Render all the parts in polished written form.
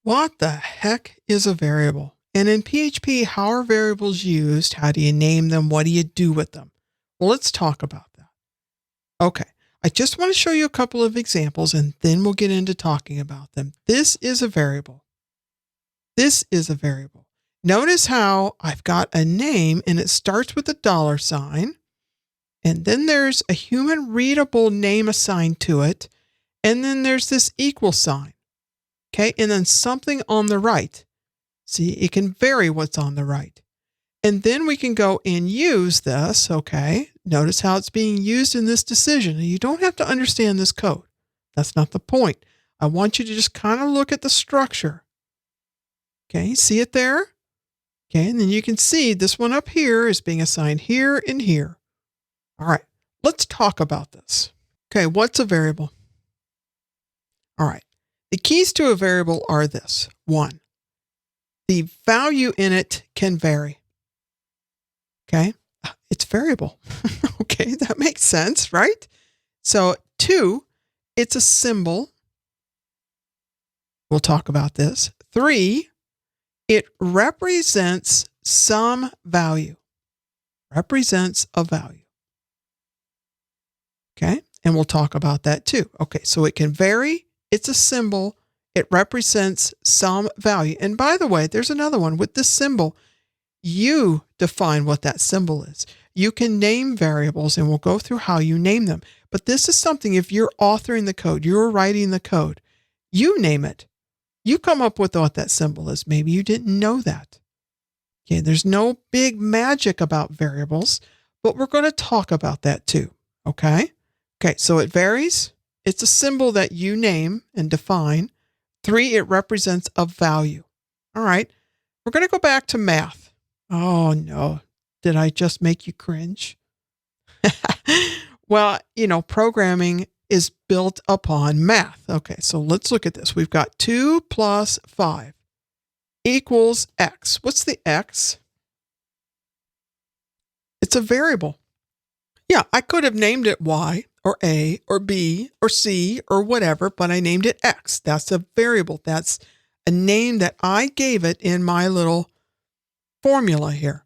What the heck is a variable? And in PHP, how are variables used? How do you name them? What do you do with them? Well, let's talk about that. Okay, I just want to show you a couple of examples and then we'll get into talking about them. This is a variable. This is a variable. Notice how I've got a name and it starts with a $sign. And then there's a human readable name assigned to it. And then there's this equal sign. Okay, and then something on the right. See, it can vary what's on the right. And then we can go and use this, okay? Notice how it's being used in this decision. And you don't have to understand this code. That's not the point. I want you to just kind of look at the structure. Okay, see it there? Okay, and then you can see this one up here is being assigned here and here. All right, let's talk about this. Okay, what's a variable? All right. The keys to a variable are this. 1, the value in it can vary. Okay, it's variable. Okay, that makes sense, right? So 2, it's a symbol. We'll talk about this. 3, it represents some value. Represents a value. Okay, and we'll talk about that too. Okay, so it can vary. It's a symbol. It represents some value. And by the way, there's another one with this symbol. You define what that symbol is. You can name variables and we'll go through how you name them. But this is something, if you're authoring the code, you're writing the code, you name it. You come up with what that symbol is. Maybe you didn't know that. Okay, there's no big magic about variables, but we're going to talk about that too. Okay? Okay, so it varies. It's a symbol that you name and define. 3, it represents a value. All right, we're going to go back to math. Oh no, did I just make you cringe? Well, programming is built upon math. Okay, so let's look at this. We've got 2 plus 5 equals X. What's the X? It's a variable. Yeah, I could have named it Y or A or B or C or whatever, but I named it X. That's a variable. That's a name that I gave it in my little formula here.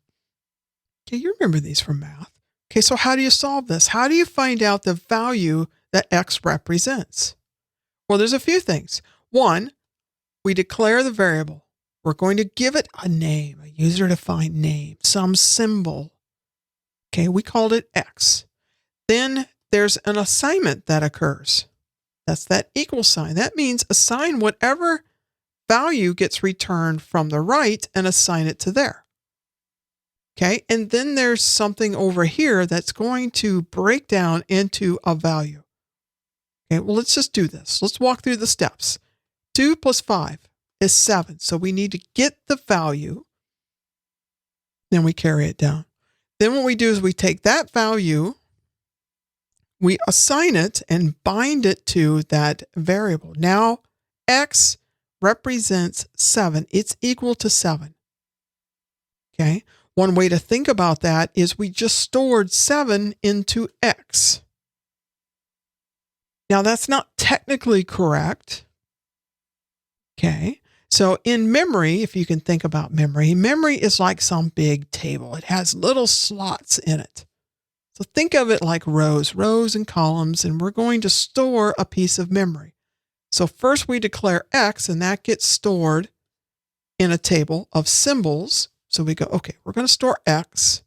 Okay, you remember these from math. Okay, so how do you solve this? How do you find out the value that X represents? Well, there's a few things. 1, we declare the variable. We're going to give it a name, a user-defined name, some symbol. Okay, we called it X. Then there's an assignment that occurs. That's that equal sign. That means assign whatever value gets returned from the right and assign it to there. Okay, and then there's something over here that's going to break down into a value. Okay, well, let's just do this. Let's walk through the steps. 2 plus 5 is 7. So we need to get the value. Then we carry it down. Then what we do is we take that value, we assign it and bind it to that variable. Now, X represents 7. It's equal to 7. Okay. One way to think about that is we just stored 7 into X. Now, that's not technically correct. Okay. So in memory, if you can think about memory, memory is like some big table. It has little slots in it. So think of it like rows and columns, and we're going to store a piece of memory. So first we declare X, and that gets stored in a table of symbols. So we go, okay, we're going to store X.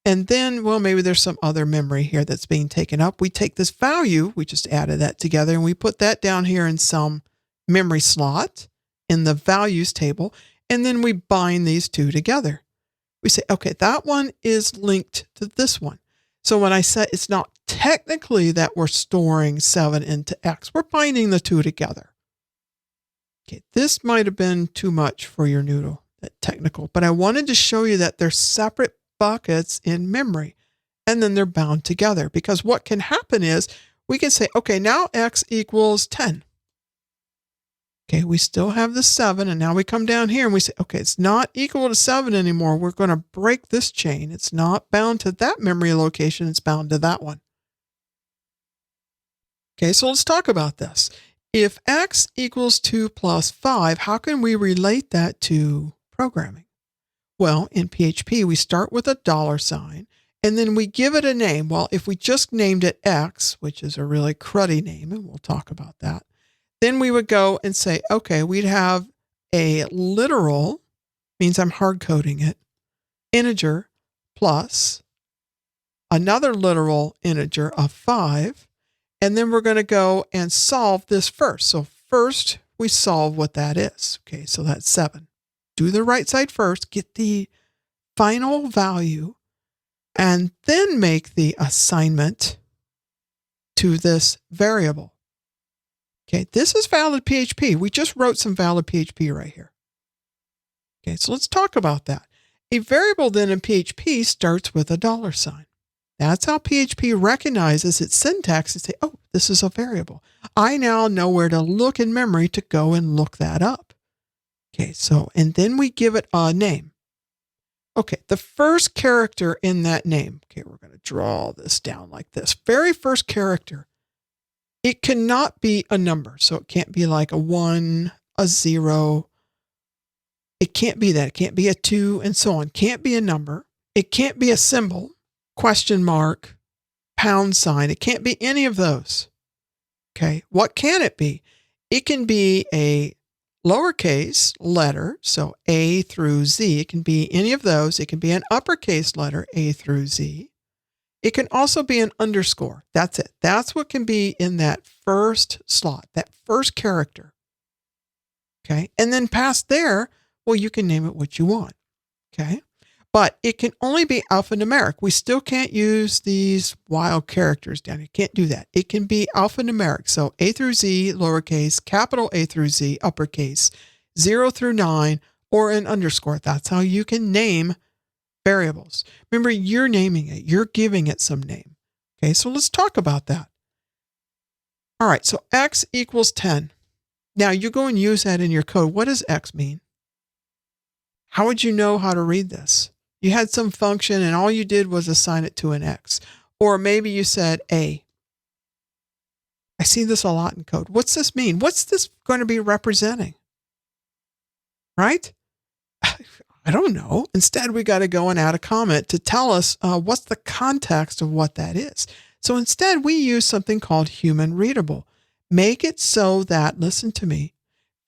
And then, well, maybe there's some other memory here that's being taken up. We take this value, we just added that together, and we put that down here in some memory slot in the values table, and then we bind these two together. We say, okay, that one is linked to this one. So when I say it's not technically that we're storing 7 into X, we're binding the two together. Okay, this might have been too much for your noodle, that technical, but I wanted to show you that they're separate buckets in memory, and then they're bound together, because what can happen is we can say, okay, now X equals 10. Okay, we still have the 7, and now we come down here and we say, okay, it's not equal to 7 anymore. We're going to break this chain. It's not bound to that memory location. It's bound to that one. Okay, so let's talk about this. if x equals 2 plus 5, how can we relate that to programming? Well, in PHP, we start with a $sign, and then we give it a name. Well, if we just named it X, which is a really cruddy name, and we'll talk about that, then we would go and say, okay, we'd have a literal, means I'm hard coding it, integer plus another literal integer of 5, and then we're going to go and solve this first. So first, we solve what that is. Okay, so that's 7. Do the right side first, get the final value, and then make the assignment to this variable. Okay, this is valid PHP. We just wrote some valid PHP right here. Okay, so let's talk about that. A variable then in PHP starts with a $sign. That's how PHP recognizes its syntax and say, oh, this is a variable. I now know where to look in memory to go and look that up. Okay, so, and then we give it a name. Okay, the first character in that name, okay, we're going to draw this down like this. Very first character, it cannot be a number. So it can't be like a 1, a 0. It can't be that. It can't be a 2 and so on. Can't be a number. It can't be a symbol, question mark, pound sign. It can't be any of those. Okay, what can it be? It can be a lowercase letter, so A through Z. It can be any of those. It can be an uppercase letter, A through Z. It can also be an underscore. That's it. That's what can be in that first slot, that first character. Okay, and then past there, well, you can name it what you want. Okay, but it can only be alphanumeric. We still can't use these wild characters down here. Can't do that. It can be alphanumeric. So A through Z, lowercase, capital A through Z, uppercase, 0 through 9, or an underscore. That's how you can name variables. Remember, you're naming it. You're giving it some name. Okay, so let's talk about that. All right, so X equals 10. Now you go and use that in your code. What does X mean? How would you know how to read this? You had some function and all you did was assign it to an X. Or maybe you said A. I see this a lot in code. What's this mean? What's this going to be representing? Right? I don't know. Instead, we got to go and add a comment to tell us what's the context of what that is. So instead, we use something called human-readable. Make it so that, listen to me,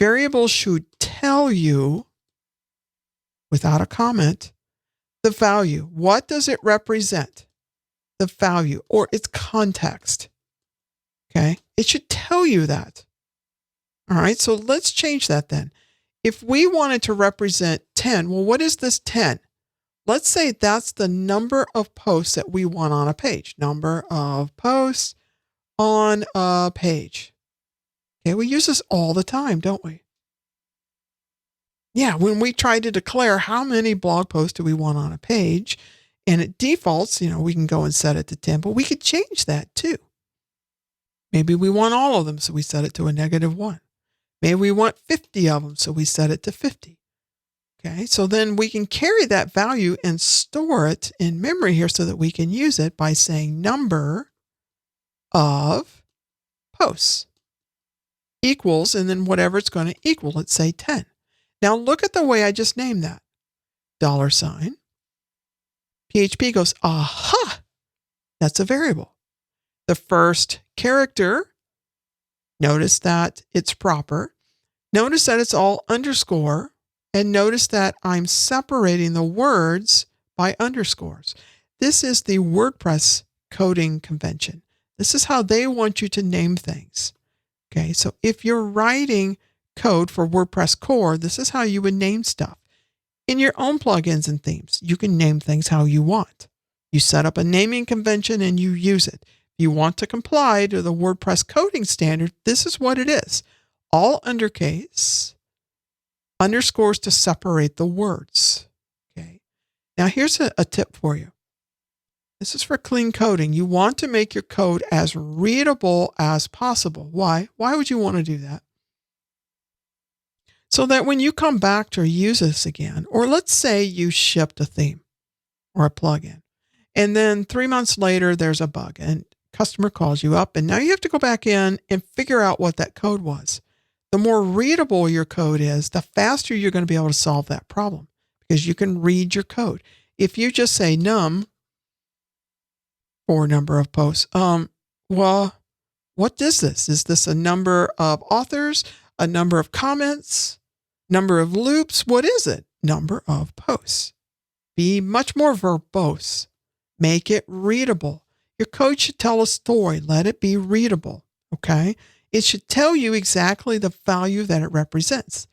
variables should tell you, without a comment, the value. What does it represent? The value or its context. Okay, it should tell you that. All right, so let's change that then. If we wanted to represent 10, well, what is this 10? Let's say that's the number of posts that we want on a page. Number of posts on a page. Okay, we use this all the time, don't we? Yeah, when we try to declare how many blog posts do we want on a page, and it defaults, we can go and set it to 10, but we could change that too. Maybe we want all of them, so we set it to a -1. Maybe we want 50 of them, so we set it to 50. Okay, so then we can carry that value and store it in memory here so that we can use it by saying number of posts equals, and then whatever it's going to equal, let's say 10. Now look at the way I just named that. $sign. PHP goes, aha, that's a variable. The first character, notice that it's proper. Notice that it's all underscore. And notice that I'm separating the words by underscores. This is the WordPress coding convention. This is how they want you to name things. Okay, so if you're writing code for WordPress core, this is how you would name stuff. In your own plugins and themes, you can name things how you want. You set up a naming convention and you use it. If you want to comply to the WordPress coding standard, this is what it is. All undercase, underscores to separate the words. Okay. Now here's a tip for you. This is for clean coding. You want to make your code as readable as possible. Why? Why would you want to do that? So that when you come back to use this again, or let's say you shipped a theme or a plugin, and then 3 months later, there's a bug. And customer calls you up, and now you have to go back in and figure out what that code was. The more readable your code is, the faster you're going to be able to solve that problem because you can read your code. If you just say num for number of posts, well, what is this? Is this a number of authors, a number of comments, number of loops? What is it? Number of posts. Be much more verbose. Make it readable. Your code should tell a story. Let it be readable. Okay? It should tell you exactly the value that it represents.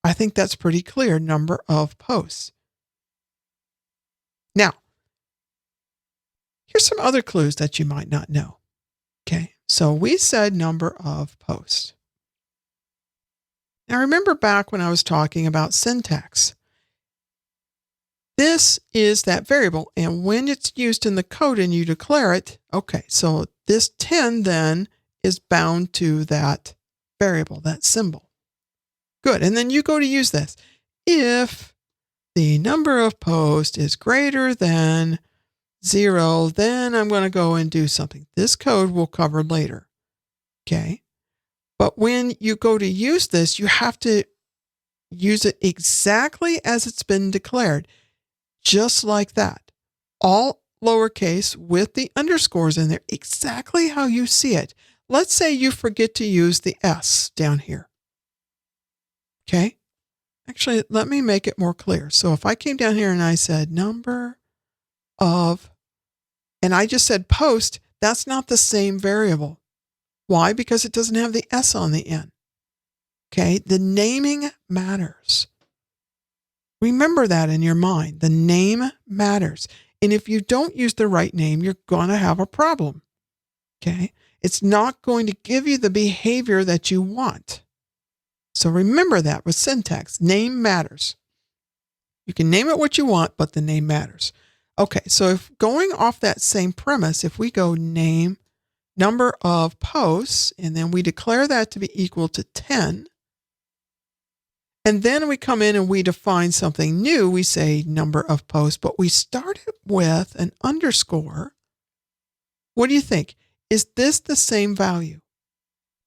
I think that's pretty clear. Number of posts. Now, here's some other clues that you might not know. Okay, so we said number of posts. Now remember back when I was talking about syntax. This is that variable, and when it's used in the code and you declare it, okay, so this 10 then is bound to that variable, that symbol. Good, and then you go to use this. If the number of posts is greater than 0, then I'm going to go and do something. This code we'll cover later, okay? But when you go to use this, you have to use it exactly as it's been declared. Just like that. All lowercase with the underscores in there, exactly how you see it. Let's say you forget to use the S down here. Okay? Actually, let me make it more clear. So if I came down here and I said number of, and I just said post, that's not the same variable. Why? Because it doesn't have the S on the end. Okay? The naming matters. Remember that in your mind. The name matters. And if you don't use the right name, you're going to have a problem. Okay? It's not going to give you the behavior that you want. So remember that with syntax. Name matters. You can name it what you want, but the name matters. Okay, so if going off that same premise, if we go name number of posts, and then we declare that to be equal to 10, and then we come in and we define something new. We say number of posts, but we started with an underscore. What do you think? Is this the same value?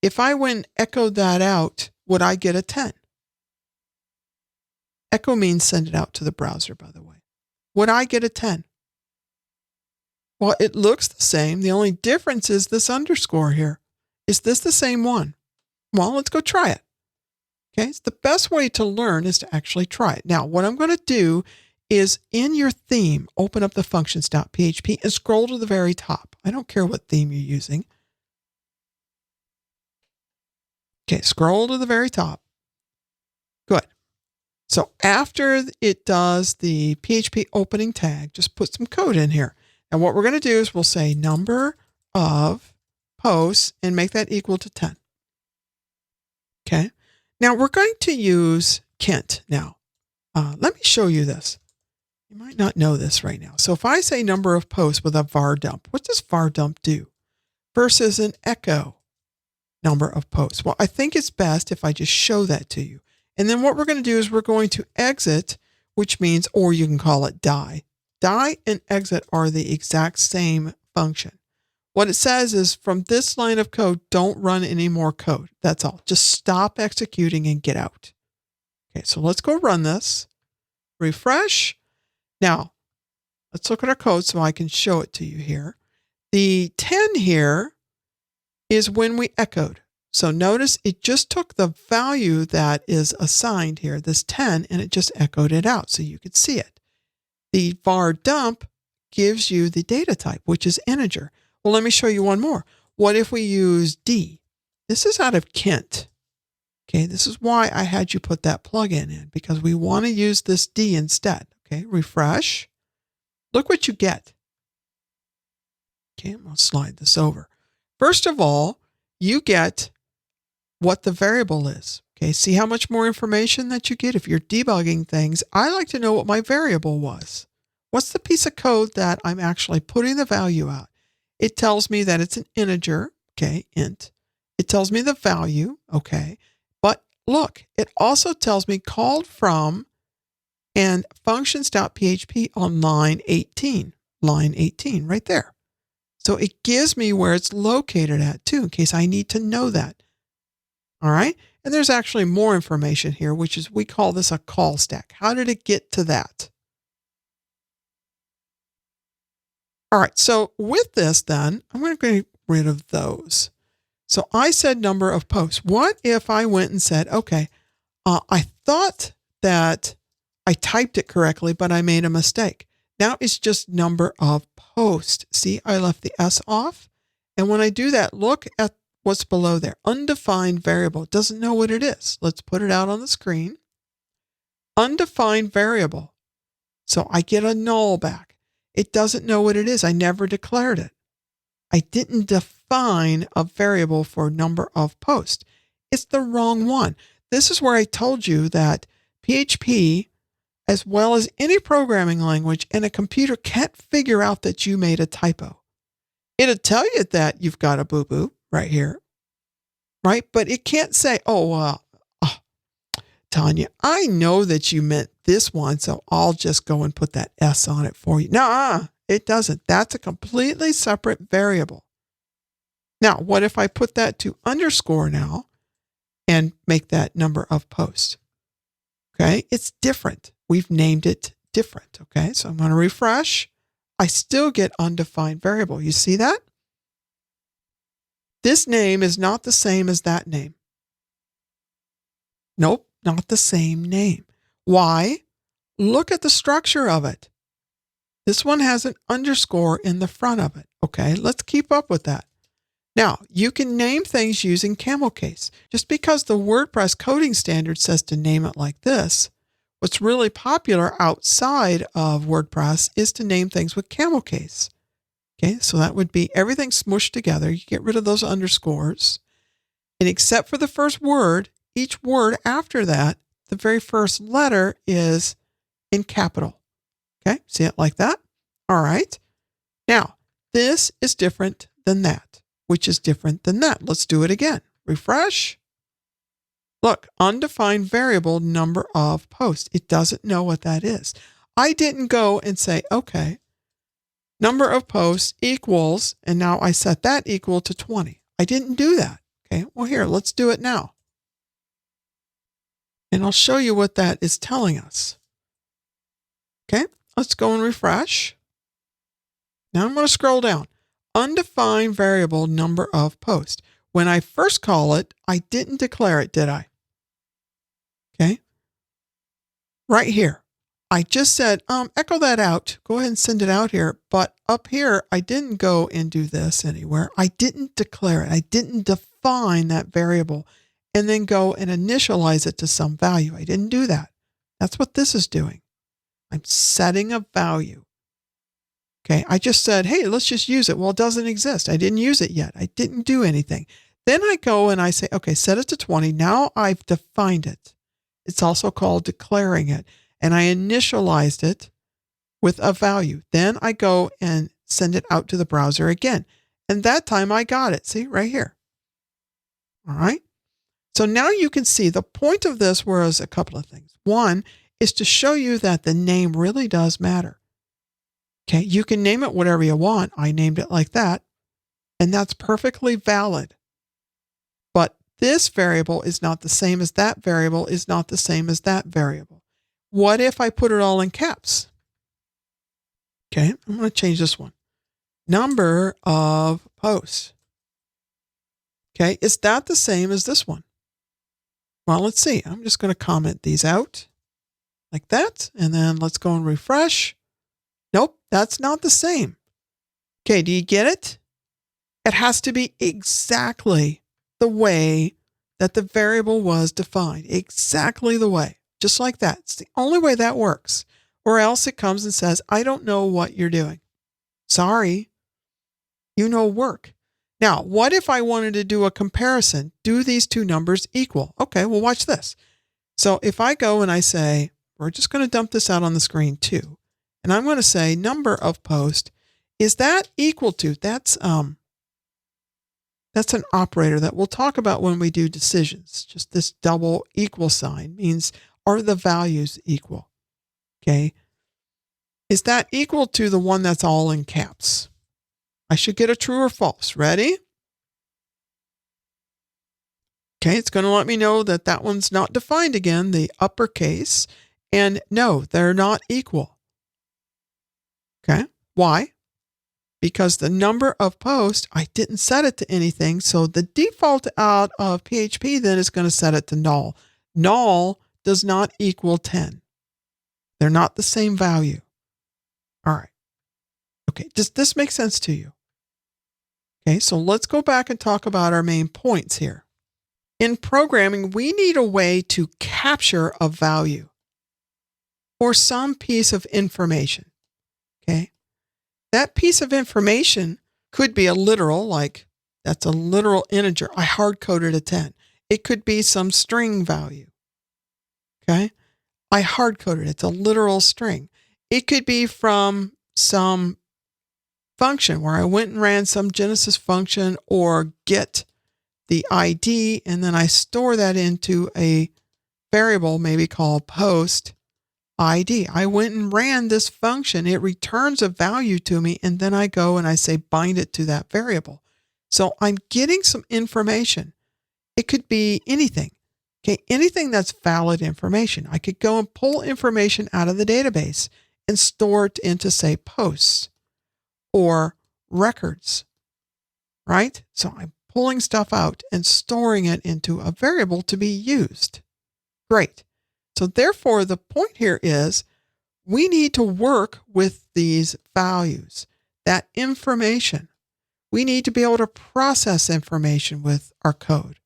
If I went and echoed that out, would I get a 10? Echo means send it out to the browser, by the way. Would I get a 10? Well, it looks the same. The only difference is this underscore here. Is this the same one? Well, let's go try it. Okay, so the best way to learn is to actually try it. Now, what I'm going to do is in your theme, open up the functions.php and scroll to the very top. I don't care what theme you're using. Okay, scroll to the very top. Good. So after it does the PHP opening tag, just put some code in here. And what we're going to do is we'll say number of posts and make that equal to 10. Okay. Now we're going to use Kent now. Let me show you this. You might not know this right now. So if I say number of posts with a var dump, what does var dump do? Versus an echo number of posts. Well, I think it's best if I just show that to you. And then what we're going to do is we're going to exit, which means, or you can call it die. Die and exit are the exact same function. What it says is from this line of code, don't run any more code. That's all. Just stop executing and get out. Okay, so let's go run this. Refresh. Now, let's look at our code so I can show it to you here. The 10 here is when we echoed. So notice it just took the value that is assigned here, this 10, and it just echoed it out so you could see it. The var dump gives you the data type, which is integer. Well, let me show you one more. What if we use D? This is out of Kent. Okay, this is why I had you put that plugin in, because we want to use this D instead. Okay, refresh. Look what you get. Okay, I'm going to slide this over. First of all, you get what the variable is. Okay, see how much more information that you get if you're debugging things. I like to know what my variable was. What's the piece of code that I'm actually putting the value out? It tells me that it's an integer, okay, int. It tells me the value, okay. But look, it also tells me called from and functions.php on line 18 right there. So it gives me where it's located at too, in case I need to know that. All right. And there's actually more information here, which is, we call this a call stack. How did it get to that? All right. So with this, then I'm going to get rid of those. So I said number of posts. What if I went and said, okay, I thought that I typed it correctly, but I made a mistake. Now it's just number of posts. See, I left the S off. And when I do that, look at what's below there. Undefined variable. It doesn't know what it is. Let's put it out on the screen. Undefined variable. So I get a null back. It doesn't know what it is. I never declared it. I didn't define a variable for number of posts. It's the wrong one. This is where I told you that PHP, as well as any programming language, and a computer can't figure out that you made a typo. It'll tell you that you've got a boo-boo right here, right? But it can't say, Tanya, I know that you meant this one, so I'll just go and put that S on it for you. No, it doesn't. That's a completely separate variable. Now, what if I put that to underscore now and make that number of posts? Okay, it's different. We've named it different. Okay, so I'm going to refresh. I still get undefined variable. You see that? This name is not the same as that name. Nope, not the same name. Why? Look at the structure of it. This one has an underscore in the front of it. Okay, let's keep up with that. Now, you can name things using camel case. Just because the WordPress coding standard says to name it like this, what's really popular outside of WordPress is to name things with camel case. Okay, so that would be everything smushed together. You get rid of those underscores. And except for the first word, each word after that, the very first letter is in capital. Okay, see it like that? All right. Now, this is different than that, which is different than that. Let's do it again. Refresh. Look, undefined variable number of posts. It doesn't know what that is. I didn't go and say, okay, number of posts equals, and now I set that equal to 20. I didn't do that. Okay, well here, let's do it now. And I'll show you what that is telling us. Okay, let's go and refresh. Now I'm going to scroll down. Undefined variable number of posts. When I first call it, I didn't declare it, did I? Okay. Right here. I just said, echo that out. Go ahead and send it out here. But up here, I didn't go and do this anywhere. I didn't declare it. I didn't define that variable and then go and initialize it to some value. I didn't do that. That's what this is doing. I'm setting a value. Okay, I just said, hey, let's just use it. Well, it doesn't exist. I didn't use it yet. I didn't do anything. Then I go and I say, okay, set it to 20. Now I've defined it. It's also called declaring it. And I initialized it with a value. Then I go and send it out to the browser again. And that time I got it. See, right here. All right. So now you can see the point of this was a couple of things. One is to show you that the name really does matter. Okay, you can name it whatever you want. I named it like that, and that's perfectly valid. But this variable is not the same as that variable is not the same as that variable. What if I put it all in caps? Okay, I'm going to change this one. Number of posts. Okay, is that the same as this one? Well, let's see. I'm just going to comment these out like that, and then let's go and refresh. Nope, that's not the same. Okay, do you get it? It has to be exactly the way that the variable was defined. Exactly the way. Just like that. It's the only way that works. Or else it comes and says, I don't know what you're doing. Sorry. You know work. Now, what if I wanted to do a comparison? Do these two numbers equal? Okay, well, watch this. So if I go and I say, we're just going to dump this out on the screen too. And I'm going to say number of posts, is that equal to, that's an operator that we'll talk about when we do decisions. Just this double equal sign means, are the values equal? Okay. Is that equal to the one that's all in caps? I should get a true or false. Ready? Okay, it's going to let me know that that one's not defined again, the uppercase. And no, they're not equal. Okay, why? Because the number of posts, I didn't set it to anything. So the default out of PHP then is going to set it to null. Null does not equal 10. They're not the same value. All right. Okay, does this make sense to you? Okay, so let's go back and talk about our main points here. In programming, we need a way to capture a value or some piece of information. Okay, that piece of information could be a literal, like that's a literal integer. I hard coded a 10. It could be some string value. Okay, I hard coded it. It's a literal string. It could be from some function where I went and ran some Genesis function or get the ID, and then I store that into a variable maybe called post ID. I went and ran this function. It returns a value to me, and then I go and I say bind it to that variable. So I'm getting some information. It could be anything. Okay, anything that's valid information. I could go and pull information out of the database and store it into, say, posts or records, right? So I'm pulling stuff out and storing it into a variable to be used. Great. So therefore, the point here is we need to work with these values, that information. We need to be able to process information with our code.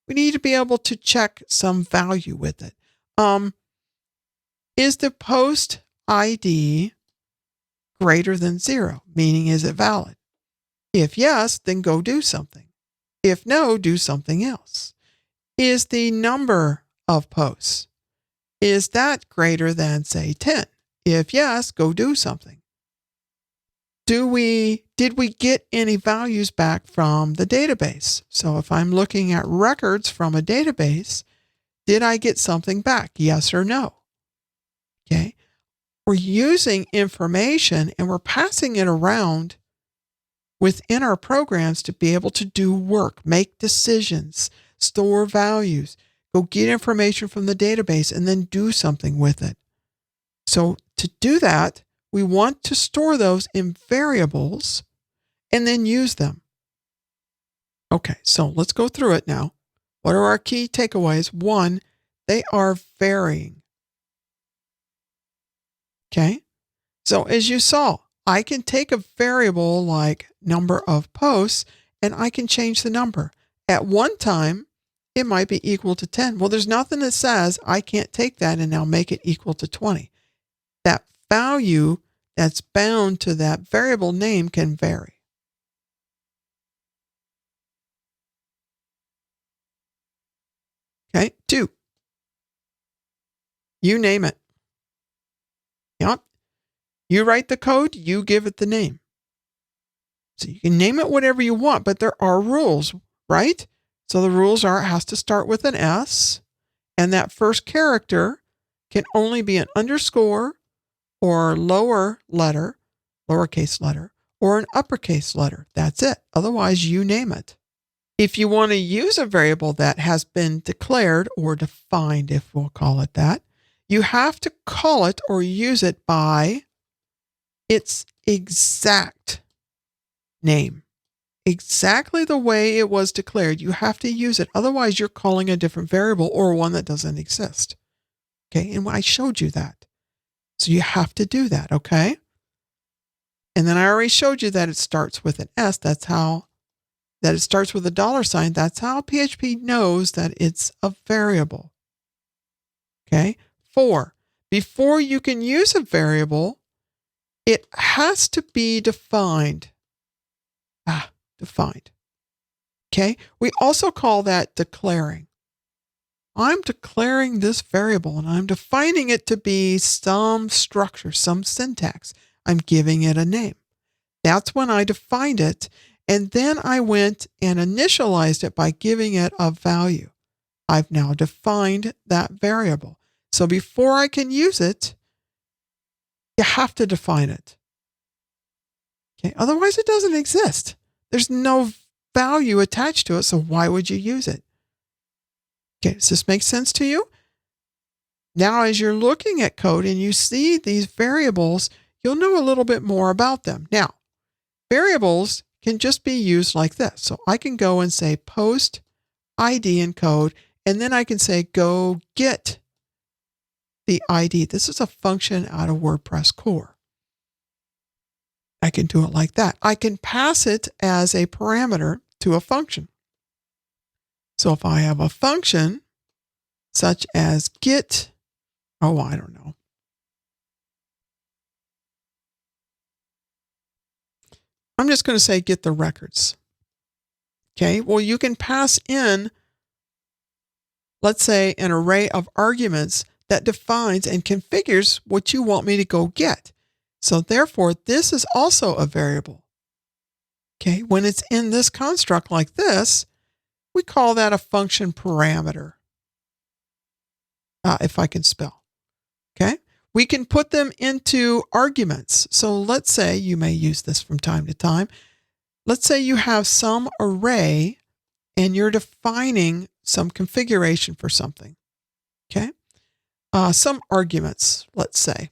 We need to be able to check some value with it. Is the post ID greater than 0? Meaning, is it valid? If yes, then go do something. If no, do something else. Is the number of posts, is that greater than, say, 10? If yes, go do something. Did we get any values back from the database? So if I'm looking at records from a database, did I get something back? Yes or no? Okay. We're using information and we're passing it around within our programs to be able to do work, make decisions, store values, go get information from the database, and then do something with it. So to do that, we want to store those in variables and then use them. Okay, so let's go through it now. What are our key takeaways? 1, they are varying. Okay, so as you saw, I can take a variable like number of posts and I can change the number. At one time, it might be equal to 10. Well, there's nothing that says I can't take that and now make it equal to 20. That value that's bound to that variable name can vary. Okay, 2, you name it. Yep. You write the code, you give it the name. So you can name it whatever you want, but there are rules, right? So the rules are it has to start with an S, and that first character can only be an underscore or lowercase letter, or an uppercase letter. That's it. Otherwise, you name it. If you want to use a variable that has been declared or defined, if we'll call it that, you have to call it or use it by its exact name. Exactly the way it was declared. You have to use it. Otherwise, you're calling a different variable or one that doesn't exist. Okay, and I showed you that. So you have to do that, okay? And then I already showed you that it starts with an S. That it starts with a $sign. That's how PHP knows that it's a variable. Okay? 4, before you can use a variable, it has to be defined. Defined. Okay? We also call that declaring. I'm declaring this variable and I'm defining it to be some structure, some syntax. I'm giving it a name. That's when I defined it. And then I went and initialized it by giving it a value. I've now defined that variable. So before I can use it, you have to define it. Okay. Otherwise, it doesn't exist. There's no value attached to it. So why would you use it? Okay. Does this make sense to you? Now, as you're looking at code and you see these variables, you'll know a little bit more about them. Now, variables can just be used like this. So I can go and say post ID in code, and then I can say go get the ID. This is a function out of WordPress core. I can do it like that. I can pass it as a parameter to a function. So if I have a function such as get, oh, I don't know. I'm just going to say get the records. Okay, well, you can pass in, let's say, an array of arguments that defines and configures what you want me to go get. So therefore, this is also a variable. Okay, when it's in this construct like this, we call that a function parameter, if I can spell. Okay, we can put them into arguments. So let's say, you may use this from time to time. Let's say you have some array and you're defining some configuration for something. Okay, some arguments, let's say.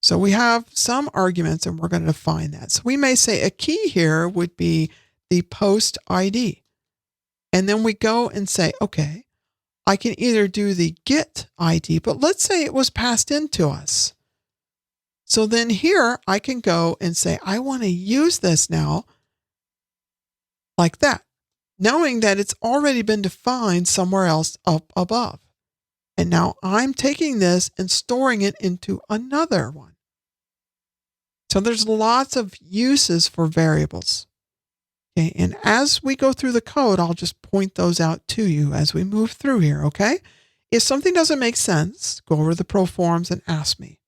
So we have some arguments and we're going to define that. So we may say a key here would be the post ID. And then we go and say, okay, I can either do the get ID, but let's say it was passed into us. So then here I can go and say, I want to use this now like that, knowing that it's already been defined somewhere else up above. And now I'm taking this and storing it into another one. So there's lots of uses for variables. Okay, and as we go through the code, I'll just point those out to you as we move through here, okay? If something doesn't make sense, go over to the Pro Forums and ask me.